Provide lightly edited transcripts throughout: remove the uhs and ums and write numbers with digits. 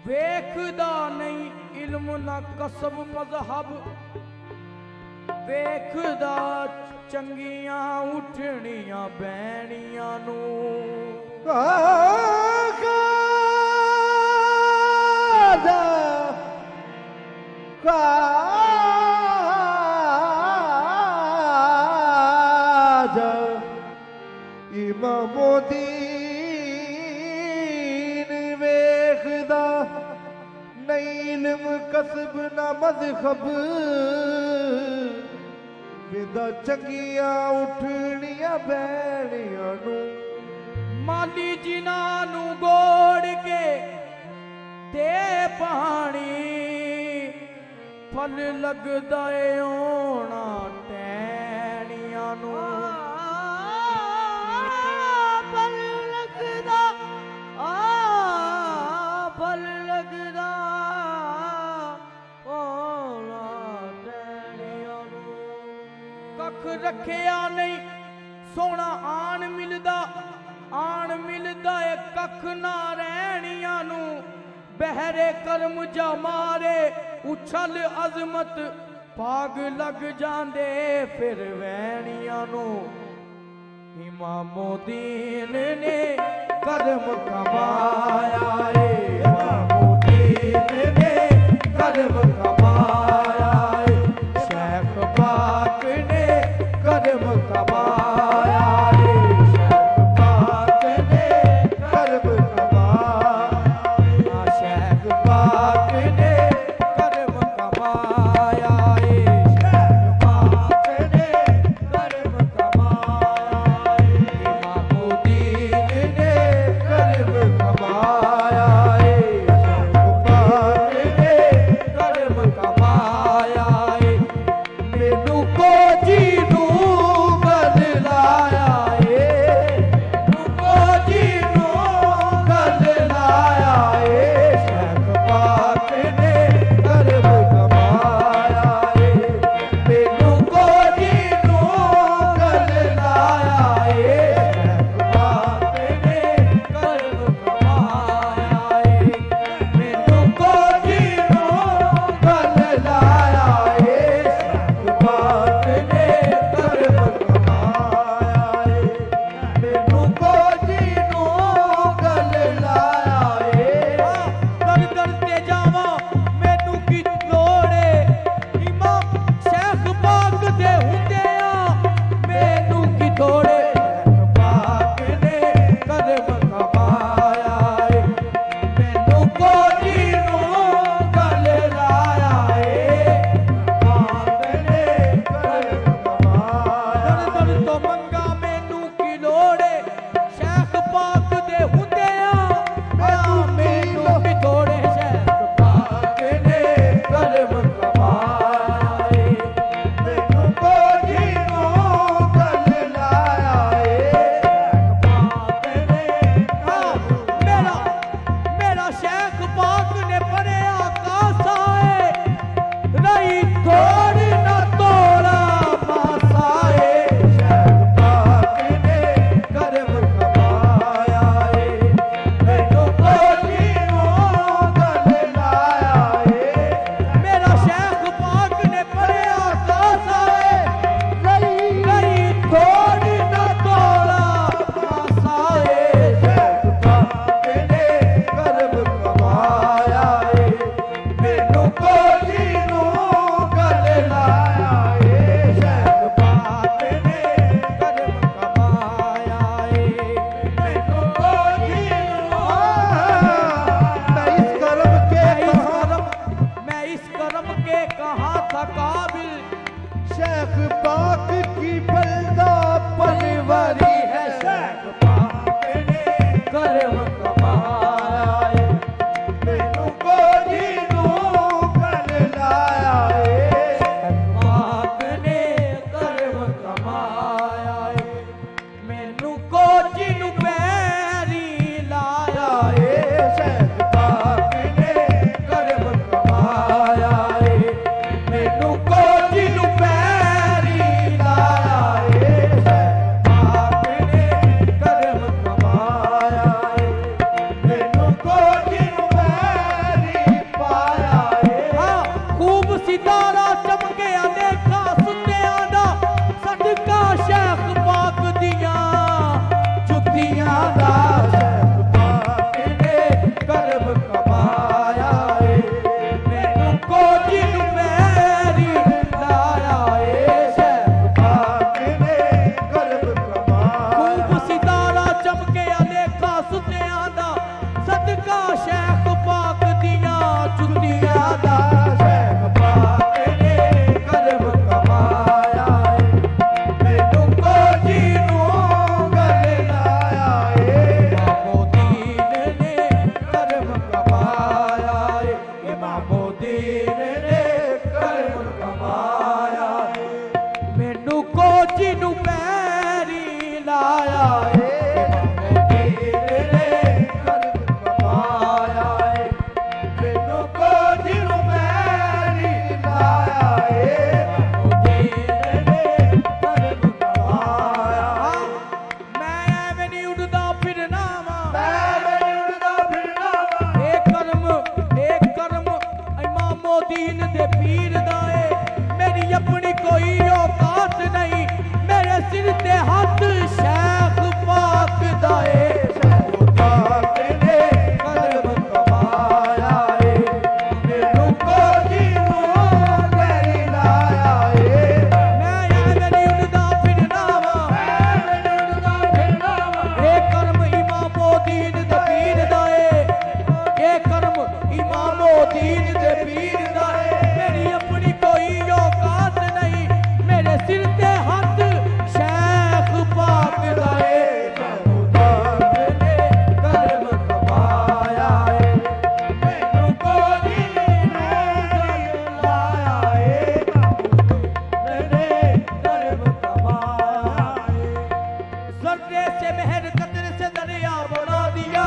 वेखदा नहीं इल्म ना कसब मजहब, वेखदा चंगियां उठनियां बैणियां नू। इमामुद्दीन वेखदा नहीं इल्म कसब ना मजहब, विदा चंगियां उठनियां बैणियां नू। माली जिन्हां नू गोड़ के दे पानी, फल लगदा ए ओना टैणियां नू। फल लगदा फल लगदा ओना टैणियां नू। कख रखिया नहीं सोना आन मिलदा ए कख ना रहनियां नू। बहरे कर्म जा मारे उछल अजमत, पाग लग जांदे फिर वैणियां नू। इमामुद्दीन ने कदम कमाया रे, इमामुद्दीन ने कदम कमाया रे, शेख पाक ने कदम कमाया रे, शेख पाक ने कदम कमाया, शेख पाक ने कदम कमाया रे, शेख पाक ने कदम कमाया, इमामुद्दीन ने कदम कमाया। दा शैख पाक ने करम कमाया है मैनू कोजी नू पैरी लाया है शैख पाक ने करम कमाया खूब सितारा चमके अलेखा सुनिया दा सदका शैख पाक दिया जुतिया दा शैख पाक ने करम कमाया मैनू कोजी नू गले लाया इमामुद्दीन ने करम कमाया इमामुद्दीन ने करम कमाया मैनू कोजी नू पैरी लाया इमामुद्दीन ने करम कमाया मैनू कोजी नू पैरी लाया इमामुद्दीन ने करम कमाया मैं ਐਵੇਂ ਨਹੀਂ ਉੱਡਦਾ ਫਿਰਨਾ ਵਾਂ ਇਹ ਕਰਮ ਇਮਾਮੁद्दीन ਦੇ ਪੀਰ ਦਾ ਏ ਮੇਰੀ ਆਪਣੀ ਕੋਈ ਔਕਾਤ ਨਹੀਂ ਮੇਰੇ ਸਿਰ ਤੇ ਹੱਥ ਸ਼ੈਖ ਪਾਕ ਦਾ ਏ पाक ने करम कमाया मैनू कोजी नू गले लाया ਮੈਂ ਐਵੇਂ ਨਹੀਂ ਉੱਡਦਾ ਫਿਰਨਾ ਵਾਂ ਇਹ ਕਰਮ ਇਮਾਮੁद्दीन ਦੇ ਪੀਰ ਦਾ ਏ ਇਹ ਕਰਮ ਇਮਾਮੁद्दीन ਦੇ ਪੀਰ ਦਾ ਏ ਮੇਰੀ ਆਪਣੀ ਕੋਈ ਔਕਾਤ ਨਹੀਂ ਮੇਰੇ ਸਿਰ ਤੇ ਹੱਥ ਸ਼ੈਖ ਪਾਕ ਦਾ ਏ पाक ने करम कमाया मैनू कोजी नू गले लाया ज़र्रे से मेहर कतरे से दरिया बना दिया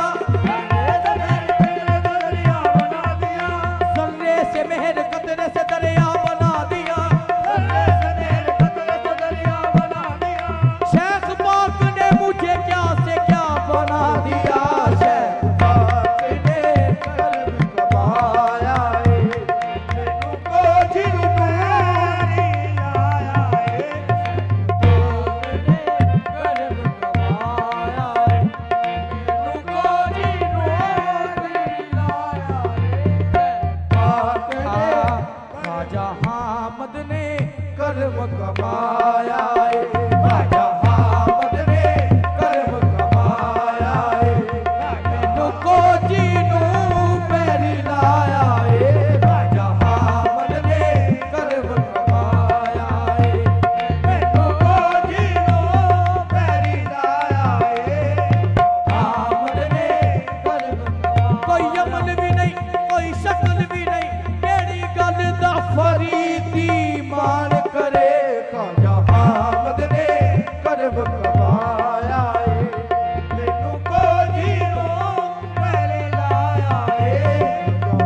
ज़र्रे से मेहर कतरे से दरिया बना दिया शैख पाक ने मुझे क्या से क्या बना दिया शैख पाक ने करम कमाया मैनू कोजी नू पैरी लाया करम कमाया मैनू कोजी नू लाया पाक ने ख्वाजा हामद ने करम कमाया ख्वाजा हामद ने करम कमाया मैनू कोजी नू पैरी लाया ख्वाजा हामद ने करम कमाया मैनू कोजी नू पैरी लाया हामद ने करम कमाया कोई अमल भी नहीं कोई शक्ल भी नहीं मेरी गल दा फरीदी मान करे ख्वाजा हामद ने करम कमाया मैनू कोजी नू पैरी लाया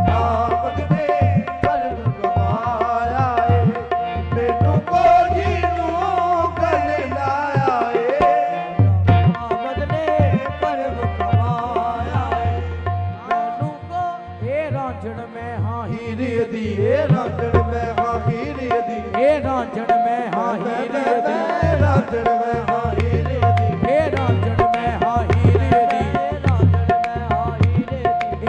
हामद ने करम कमाया मैनू कोजी नू गले लाया हामद ने करम कमाया मैनू को ए रांझण में हां हीरे दी ए रांझण में हां हीरे दी ए रांझण में हां हीरे दी रांझण में हां हीरे दी ए रांझण में हां हीरे दी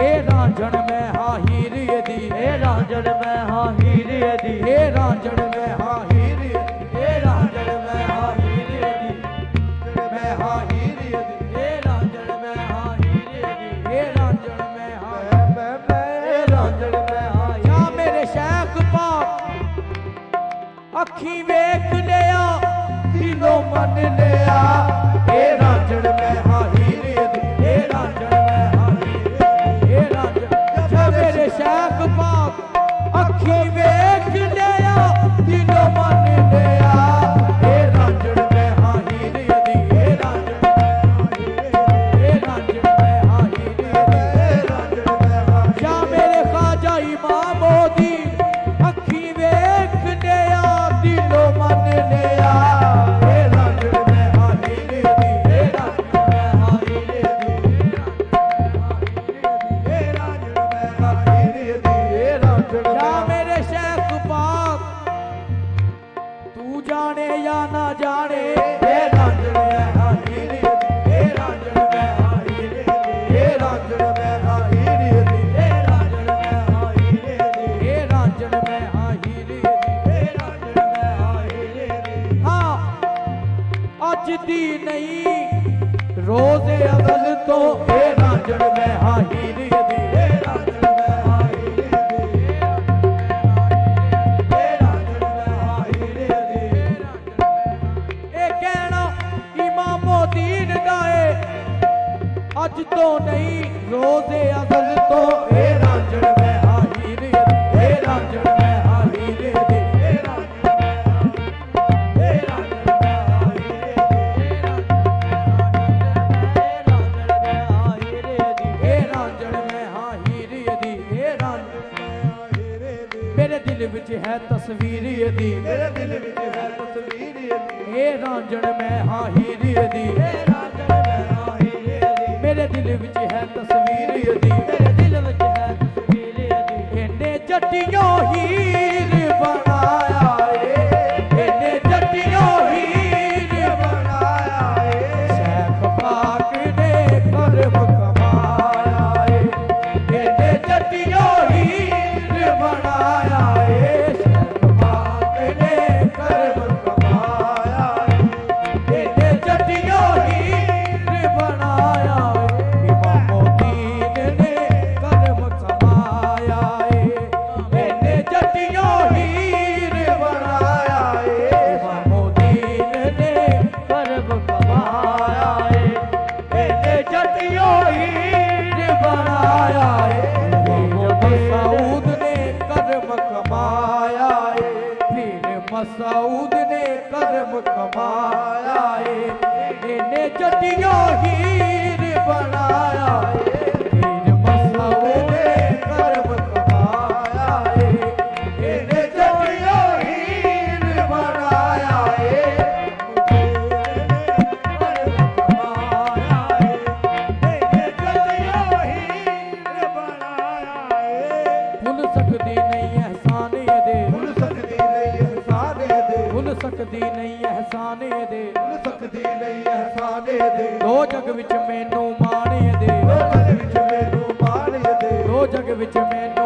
ए रांझण में हां हीरे दी ए रांझण में हां हीरे दी ए रांझण में हां हीरे दी ए रांझण में हां हीरे दी मैं हां हीरे दी ए रांझण में हां हीरे दी ए रांझण में हां मैं रांझण में हां या मेरे शैख पाक अखी वेख लिया दिलों मन लिया ए रांझण में हां हीरे दी ए रांझण में हां हीरे दी ए रांझण या मेरे शैख पाक अखी वेख लिया दिलों मन लिया ए रांझण में हां हीरे दी ए रांझण में हां हीरे दी रांझण में हां या मेरे ख्वाजा इमामुद्दीन अखी वेख लिया दिलों मन लिया ए रांझण में हां हीरे दी ए रांझण ਅੱਜ ਤੋਂ ਨਹੀਂ ਰੋਜ਼ੇ ਅਜ਼ਲ ਤੋਂ ਇਹ ਰਾਂਝਣ ਮੈਂ ਹਾਂ ਹੀਰ ਅਦੀ ਇਹ ਰਾਂਝਣ ਮੈਂ ਹਾਂ ਹੀਰ ਅਦੀ ਇਹ ਰਾਂਝਣ ਮੈਂ ਹਾਂ ਹੀਰ ਅਦੀ ਇਹ ਰਾਂਝਣ ਮੈਂ ਹਾਂ ਹੀਰ ਅਦੀ ਇਹ ਰਾਂਝਣ ਮੇਰੇ ਦਿਲ ਵਿੱਚ ਹੈ ਤਸਵੀਰ ਅਦੀ ਮੇਰੇ ਦਿਲ ਵਿੱਚ ਹੈ ਤਸਵੀਰ ਅਦੀ ਇਹ ਰਾਂਝਣ ਮੈਂ ਹਾਂ ਹੀਰ ਅਦੀ ਇਹ ਰਾਂਝਣ ਮੈਂ ਹਾਂ ਹੀਰੇ ਦੀ ਮੇਰੇ ਦਿਲ ਵਿੱਚ ਹੈ ਤਸਵੀਰ ਅਦੀ ਮੇਰੇ ਦਿਲ ਵਿੱਚ ਹੈ ਤਸਵੀਰ ਅਦੀ ਇਹਨੇ ਜੱਟੀਆਂ ਹੀਰ ਬਣਾਇਆ ਏ ਇਹਨੇ ਜੱਟੀਆਂ ਹੀਰ ਬਣਾਇਆ ਏ ਸ਼ੈਖ ਪਾਕ ਨੇ ਕਰਮ ਕਮਾਇਆ ਏ ਇਹਨੇ ਜੱਟੀਆਂ ਹੀਰ ਬਣਾਇਆ ਏ ਸ਼ੈਖ ਪਾਕ ਨੇ ਕਰਮ ਕਮਾਇਆ ਏ ਇਹਨੇ ਜੱਟੀਆਂ ਹੀਰ ਬਣਾਇਆ ਏ ਇਮਾਮੁਦੀਨ ਨੇ ਕਰਮ ਕਮਾਇਆ ਏ ਇਹਨੇ ਜੱਟੀਆਂ ਹੀਰ ਬਣਾਇਆ ਏ ਇਮਾਮੁਦੀਨ ਨੇ ਕਰਮ ਕਮਾਇਆ ਏ ਇਹਨੇ ਜੱਟੀਆਂ ਹੀਰ ਬਣਾਇਆ ਏ ਮਸਊਦ ਨੇ ਕਰਮ ਕਮਾਇਆ ਏ ਫਿਰ ਮਸਊਦ ਨੇ ਕਰਮ ਕਮਾਇਆ ਏ ਇਹਨੇ ਜੱਟੀਆਂ ਹੀਰ ਬਣਾਇਆ ਏ ਫਿਰ ਮਸਊਦ ਨੇ ਕਰਮ ਕਮਾਇਆ ਏ ਇਹਨੇ ਜੱਟੀਆਂ ਹੀਰ ਬਣਾਇਆ ਏ ਭੁੱਲ ਸਕਦੀ ਨਹੀਂ ਅਹਿਸਾਨ ਇਹਦੇ ਭੁੱਲ ਸਕਦੀ ਨਹੀਂ ਅਹਿਸਾਨ ਇਹਦੇ ਭੁੱਲ ਸਕਦੀ ਨਹੀਂ ਅਹਿਸਾਨ ਇਹਦੇ ਭੁੱਲ ਸਕਦੀ ਨਹੀਂ ਅਹਿਸਾਨ ਇਹਦੇ ਦੋ ਜਗ ਵਿੱਚ ਮੈਨੂੰ ਮਾਣ ਇਹਦੇ ਦੋ ਜਗ ਵਿੱਚ ਮੈਨੂੰ ਮਾਣ ਇਹਦੇ ਦੋ ਜਗ ਵਿੱਚ ਮੈਨੂੰ